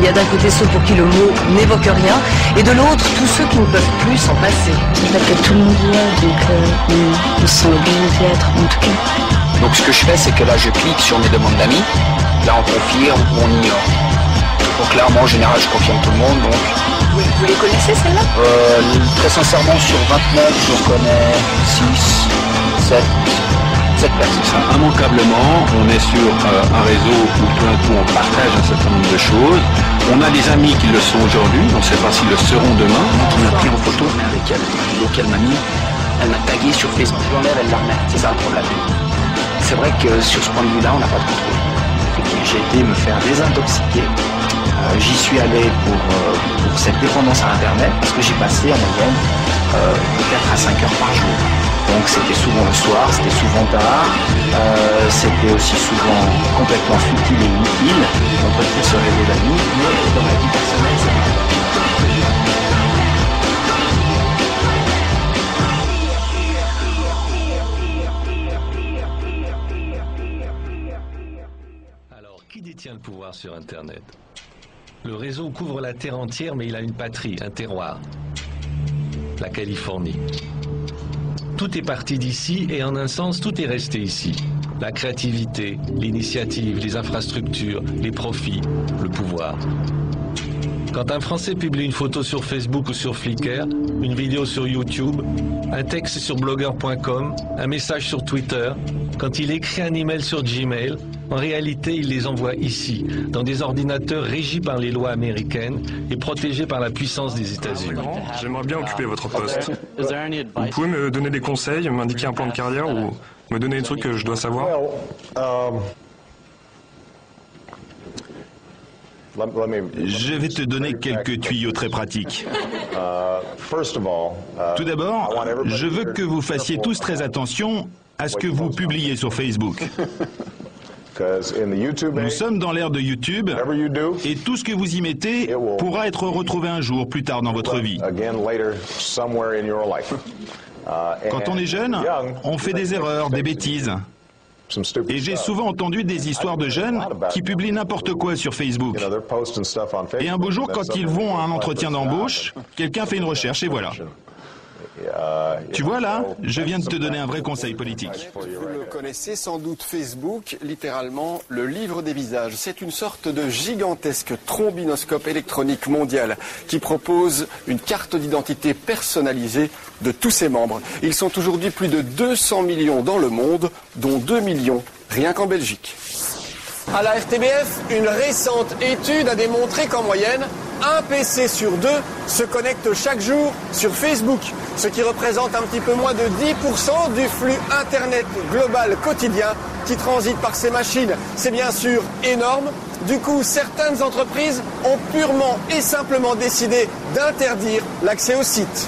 a d'un côté ceux pour qui le mot n'évoque rien, et de l'autre tous ceux qui ne peuvent plus s'en passer. Le fait que tout le monde y est, donc on se sent obligé d'y être, en tout cas. Donc ce que je fais, c'est que là je clique sur mes demandes d'amis, là on confirme ou on ignore. Donc là moi en général je confirme tout le monde, donc... Vous les connaissez celles-là? Très sincèrement sur 29 je connais 6, 7 personnes. Immanquablement, on est sur un réseau où tout d'un coup on partage un certain nombre de choses. On a des amis qui le sont aujourd'hui, on ne sait pas s'ils le seront demain. On m'a pris en photo avec elle, qu'elle m'a mis, elle m'a tagué sur Facebook. Je l'enlève, elle la remet, c'est ça le problème. C'est vrai que sur ce point de vue-là, on n'a pas de contrôle. J'ai été me faire désintoxiquer. J'y suis allé pour cette dépendance à Internet parce que j'ai passé en moyenne 4 à 5 heures par jour. Donc c'était souvent le soir, c'était souvent tard, c'était aussi souvent complètement futile et inutile d'entretenir ce réseau d'amis, mais dans la vie personnelle, ça n'était pas. Alors, qui détient le pouvoir sur Internet? Le réseau couvre la Terre entière, mais il a une patrie, un terroir. La Californie. Tout est parti d'ici et en un sens, tout est resté ici. La créativité, l'initiative, les infrastructures, les profits, le pouvoir. Quand un Français publie une photo sur Facebook ou sur Flickr, une vidéo sur YouTube, un texte sur blogger.com, un message sur Twitter, quand il écrit un email sur Gmail, en réalité, il les envoie ici, dans des ordinateurs régis par les lois américaines et protégés par la puissance des États-Unis. J'aimerais bien occuper votre poste. Vous pouvez me donner des conseils, m'indiquer un plan de carrière ou me donner des trucs que je dois savoir? Je vais te donner quelques tuyaux très pratiques. Tout d'abord, je veux que vous fassiez tous très attention à ce que vous publiez sur Facebook. Nous sommes dans l'ère de YouTube et tout ce que vous y mettez pourra être retrouvé un jour plus tard dans votre vie. Quand on est jeune, on fait des erreurs, des bêtises. Et j'ai souvent entendu des histoires de jeunes qui publient n'importe quoi sur Facebook. Et un beau jour, quand ils vont à un entretien d'embauche, quelqu'un fait une recherche et voilà. Tu vois là, je viens de te donner un vrai conseil politique. Vous le connaissez sans doute, Facebook, littéralement le livre des visages. C'est une sorte de gigantesque trombinoscope électronique mondial qui propose une carte d'identité personnalisée de tous ses membres. Ils sont aujourd'hui plus de 200 millions dans le monde, dont 2 millions rien qu'en Belgique. À la RTBF, une récente étude a démontré qu'en moyenne, un PC sur 2 se connecte chaque jour sur Facebook, ce qui représente un petit peu moins de 10% du flux Internet global quotidien qui transite par ces machines. C'est bien sûr énorme. Du coup, certaines entreprises ont purement et simplement décidé d'interdire l'accès au site.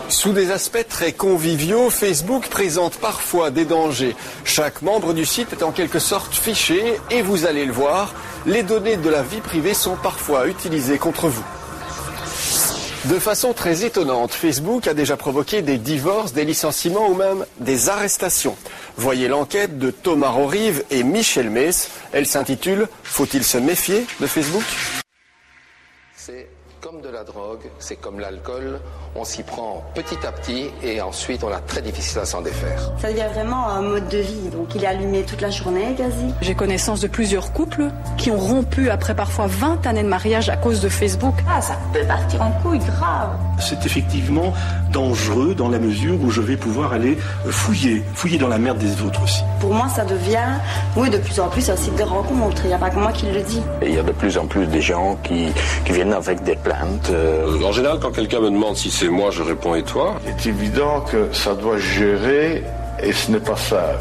Sous des aspects très conviviaux, Facebook présente parfois des dangers. Chaque membre du site est en quelque sorte fiché et vous allez le voir, les données de la vie privée sont parfois utilisées contre vous. De façon très étonnante, Facebook a déjà provoqué des divorces, des licenciements ou même des arrestations. Voyez l'enquête de Thomas Rorive et Michel Mess. Elle s'intitule « Faut-il se méfier de Facebook ?» C'est comme de la drogue, c'est comme l'alcool, on s'y prend petit à petit et ensuite on a très difficile à s'en défaire. Ça devient vraiment un mode de vie, donc il est allumé toute la journée quasi. J'ai connaissance de plusieurs couples qui ont rompu après parfois 20 années de mariage à cause de Facebook. Ah, ça peut partir en couille grave. C'est effectivement dangereux dans la mesure où je vais pouvoir aller fouiller dans la merde des autres aussi. Pour moi, ça devient, oui, de plus en plus un site de rencontre. Il n'y a pas que moi qui le dis. Et il y a de plus en plus des gens qui viennent avec des plaintes. En général, quand quelqu'un me demande si c'est moi, je réponds et toi. C'est évident que ça doit gérer et ce n'est pas ça.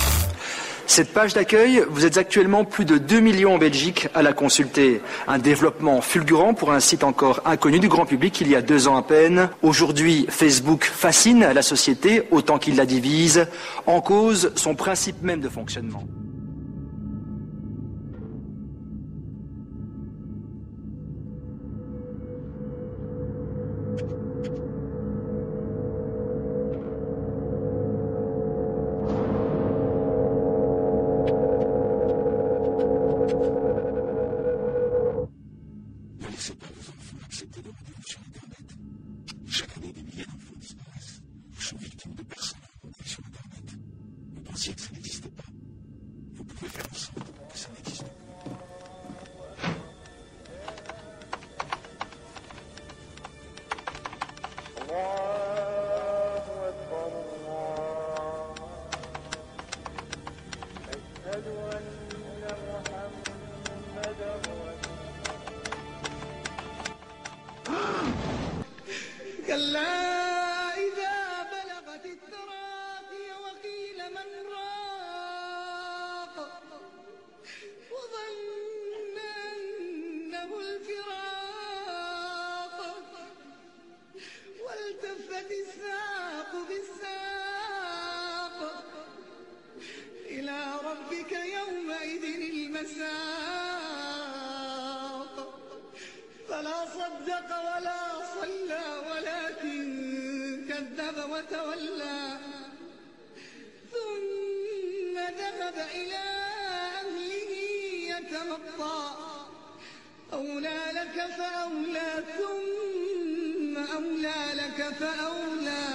Cette page d'accueil, vous êtes actuellement plus de 2 millions en Belgique à la consulter. Un développement fulgurant pour un site encore inconnu du grand public il y a 2 ans à peine. Aujourd'hui, Facebook fascine la société autant qu'il la divise. En cause, son principe même de fonctionnement. cette énorme sur Internet. Chaque année, des milliers d'enfants disparaissent. Ils sont victimes de personnes rencontrées sur Internet. Vous pensiez que ça n'existait pas. Vous pouvez faire en sorte que ça n'existe plus. كلا إذا بلغت التراقي وقيل من راق وظن أنه الفراق والتفت الساق بالساق إلى ربك يومئذ المساق فلا صدق ولا صلى ولكن كذب وتولى ثم ذهب إلى أهله يتمطى أولى لك فأولى ثم أولى لك فأولى